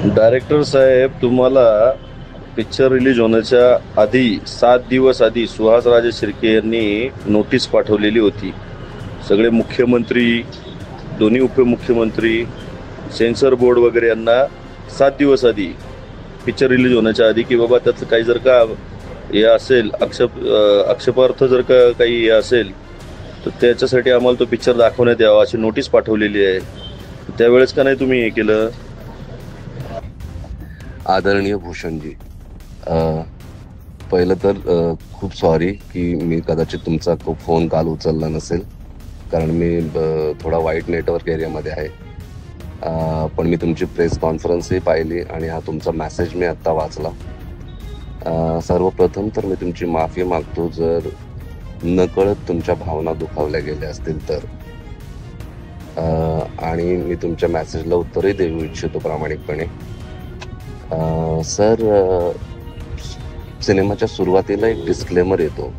Director साहेब, तुम्हाला picture release होण्याच्या आधी 7 दिवस आधी सुहास राजे शिर्के यांनी नोटीस पाठवलेली होती. सगळे मुख्यमंत्री, दोन्ही उपमुख्यमंत्री, सेन्सर बोर्ड वगैरे यांना 7 दिवस आधी, पिक्चर रिलीज होण्याच्या आधी, की बाबा त्याचं काही जर का हे असेल, आक्षेपार्थ जर का काही हे असेल तर त्याच्यासाठी आम्हाला तो पिक्चर दाखवण्यात यावा अशी नोटीस पाठवलेली आहे. त्यावेळेस का नाही तुम्ही हे केलं? आदरणीय भूषणजी, पहिलं तर खूप सॉरी की मी कदाचित तुमचा खूप फोन कॉल उचलला नसेल, कारण मी थोडा वाईट नेटवर्क एरियामध्ये आहे. पण मी तुमची प्रेस कॉन्फरन्सही पाहिली आणि हा तुमचा मेसेज मी आत्ता वाचला. सर्वप्रथम तर मी तुमची माफी मागतो जर नकळत तुमच्या भावना दुखावल्या गेल्या असतील तर. आणि मी तुमच्या मेसेजला उत्तरही देऊ इच्छितो प्रामाणिकपणे. सर, सिनेमाच्या सुरुवातीला एक डिस्क्लेमर येतो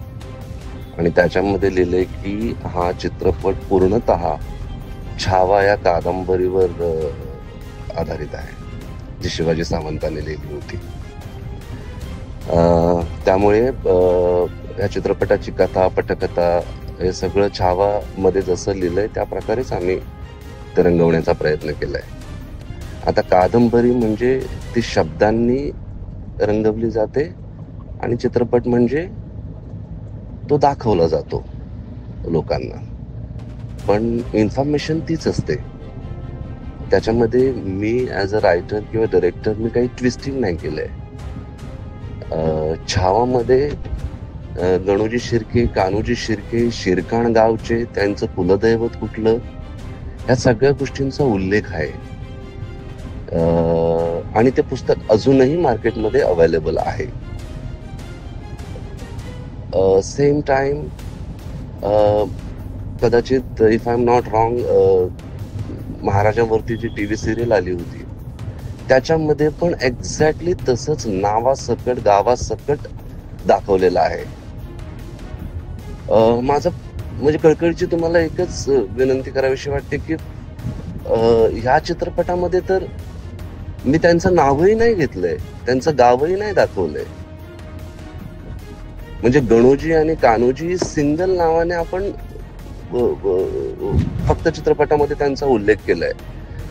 आणि त्याच्यामध्ये लिहिलंय की हा चित्रपट पूर्णतः छावा या कादंबरीवर आधारित आहे, जी शिवाजी सावंतांनी लिहिली होती. त्यामुळे या चित्रपटाची कथा, पटकथा हे सगळं छावा मध्ये जसं लिहिलंय त्या प्रकारेच आम्ही ते रंगवण्याचा प्रयत्न केलाय. आता कादंबरी म्हणजे ती शब्दांनी रंगवली जाते आणि चित्रपट म्हणजे तो दाखवला जातो लोकांना, पण इन्फॉर्मेशन तीच असते. त्याच्यामध्ये मी ॲज अ रायटर किंवा डायरेक्टर मी काही ट्विस्टिंग नाही केलंय. छावामध्ये गणोजी शिर्के, कान्होजी शिर्के, शिरकाण गावचे, त्यांचं कुलदैवत कुठलं, ह्या सगळ्या गोष्टींचा उल्लेख आहे. आणि ते पुस्तक अजूनही मार्केटमध्ये अवेलेबल आहे. सेम टाइम कदाचित if I am not wrong, महाराजांवरती जी टीव्ही सिरियल आली होती त्याच्यामध्ये पण एक्झॅक्टली तसंच नावासकट, गावासकट दाखवलेलं आहे. माझं म्हणजे कळकळीची तुम्हाला एकच विनंती करावीशी वाटते की ह्या चित्रपटामध्ये तर मी त्यांचं नावही नाही घेतलंय, त्यांचं गावही नाही दाखवलंय. म्हणजे गणोजी आणि कान्होजी सिंगल नावाने आपण फक्त चित्रपटामध्ये त्यांचा उल्लेख केलाय.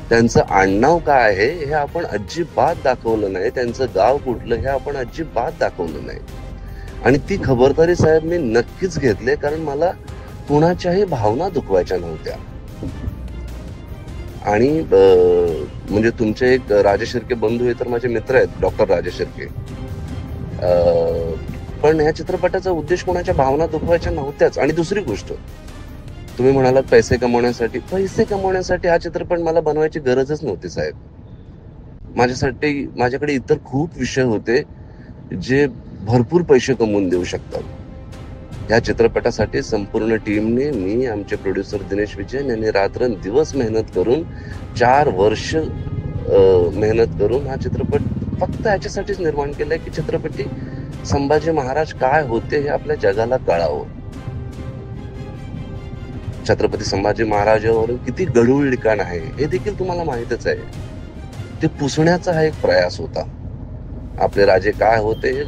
त्यांचं आडनाव काय आहे हे आपण अजिबात दाखवलं नाही, त्यांचं गाव कुठलं हे आपण अजिबात दाखवलं नाही. आणि ती खबरदारी साहेब मी नक्कीच घेतली, कारण मला कुणाच्याही भावना दुखवायच्या नव्हत्या. आणि म्हणजे तुमचे एक राजे शिर्के बंधू हे तर माझे मित्र आहेत, डॉक्टर राजे शिर्के. पण ह्या चित्रपटाचा उद्देश कोणाच्या भावना दुखवायच्या नव्हत्याच. आणि दुसरी गोष्ट, तुम्ही म्हणालात पैसे कमवण्यासाठी हा चित्रपट मला बनवायची गरजच नव्हती साहेब. माझ्याकडे इतर खूप विषय होते जे भरपूर पैसे कमवून देऊ शकतात. या चित्रपटासाठी संपूर्ण टीमने, मी, आमचे प्रोड्युसर दिनेश विजयन यांनी रात्रंदिवस मेहनत करून 4 वर्ष मेहनत करून हा चित्रपट फक्त याच्यासाठीच निर्माण केलाय की चित्रपटी संभाजी महाराज काय होते हे आपल्या जगाला कळावं. छत्रपती संभाजी महाराजांवर किती गढूळ लिखाण आहे हे देखील तुम्हाला माहितच आहे. ते पुसण्याचा हा एक प्रयास होता. आपले राजे काय होते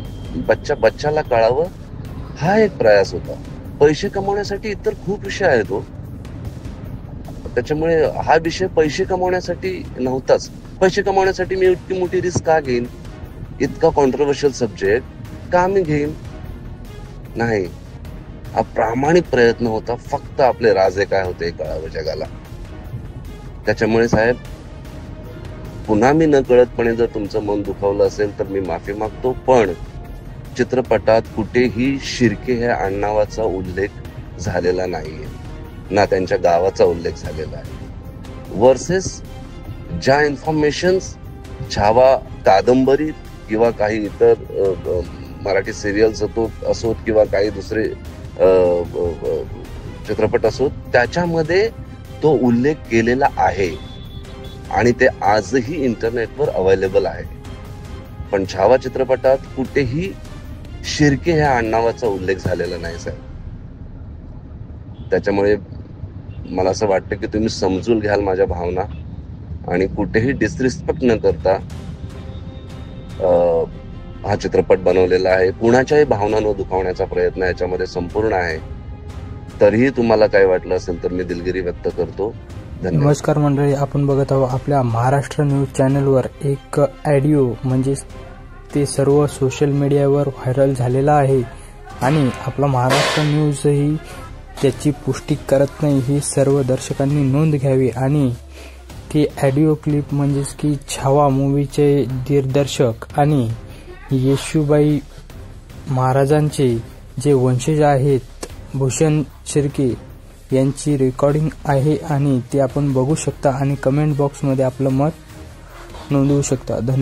बच्चाला कळावं, हा एक प्रयास होता. पैसे कमवण्यासाठी इतर खूप विषय आहेत हो. त्याच्यामुळे हा विषय पैसे कमवण्यासाठी नव्हताच. पैसे कमवण्यासाठी मी इतकी मोठी रिस्क का घेईन, इतका कॉन्ट्रोवर्शियल सब्जेक्ट का मी घेईन? नाही, हा प्रामाणिक प्रयत्न होता फक्त आपले राजे काय होते हे कळावं जगाला. त्याच्यामुळे साहेब, पुन्हा मी नकळतपणे जर तुमचं मन दुखावलं असेल तर मी माफी मागतो. पण चित्रपटात कुठेही शिर्के ह्या आडनावाचा उल्लेख झालेला नाहीये, ना त्यांच्या गावाचा उल्लेख झालेला आहे. वर्सेस ज्या इन्फॉर्मेशन्स छावा कादंबरीत किंवा काही इतर मराठी सिरियल्स असोत किंवा काही दुसरे चित्रपट असोत त्याच्यामध्ये तो उल्लेख केलेला आहे आणि ते आजही इंटरनेटवर अवेलेबल आहे. पण छावा चित्रपटात कुठेही शिर्के ह्या आडनावाचा उल्लेख झालेला नाही साहेब. त्याच्यामुळे मला असं वाटतं की तुम्ही समजून घ्याल माझ्या भावना आणि कुठेही डिसरिस्पेक्ट न करता हा चित्रपट बनवलेला आहे. कुणाच्याही भावना न दुखावण्याचा प्रयत्न याच्यामध्ये संपूर्ण आहे. तरीही तुम्हाला काय वाटलं असेल तर मी दिलगिरी व्यक्त करतो. धन्यवाद. नमस्कार मंडळी, आपण बघत आहोत आपल्या महाराष्ट्र न्यूज चॅनलवर एक ऑडिओ म्हणजे ते सर्व सोशल मीडियावर व्हायरल झालेला आहे आणि आपला महाराष्ट्र न्यूजही त्याची पुष्टी करत नाही. ही सर्व दर्शकांनी नोंद घ्यावी आणि ती ऑडिओ क्लिप म्हणजेच की छावा मूवीचे दिग्दर्शक आणि येशूबाई महाराजांचे जे वंशज आहेत भूषण शिर्के यांची रेकॉर्डिंग आहे आणि ते आपण बघू शकता आणि कमेंट बॉक्समध्ये आपलं मत नोंदवू शकता. धन्यवाद.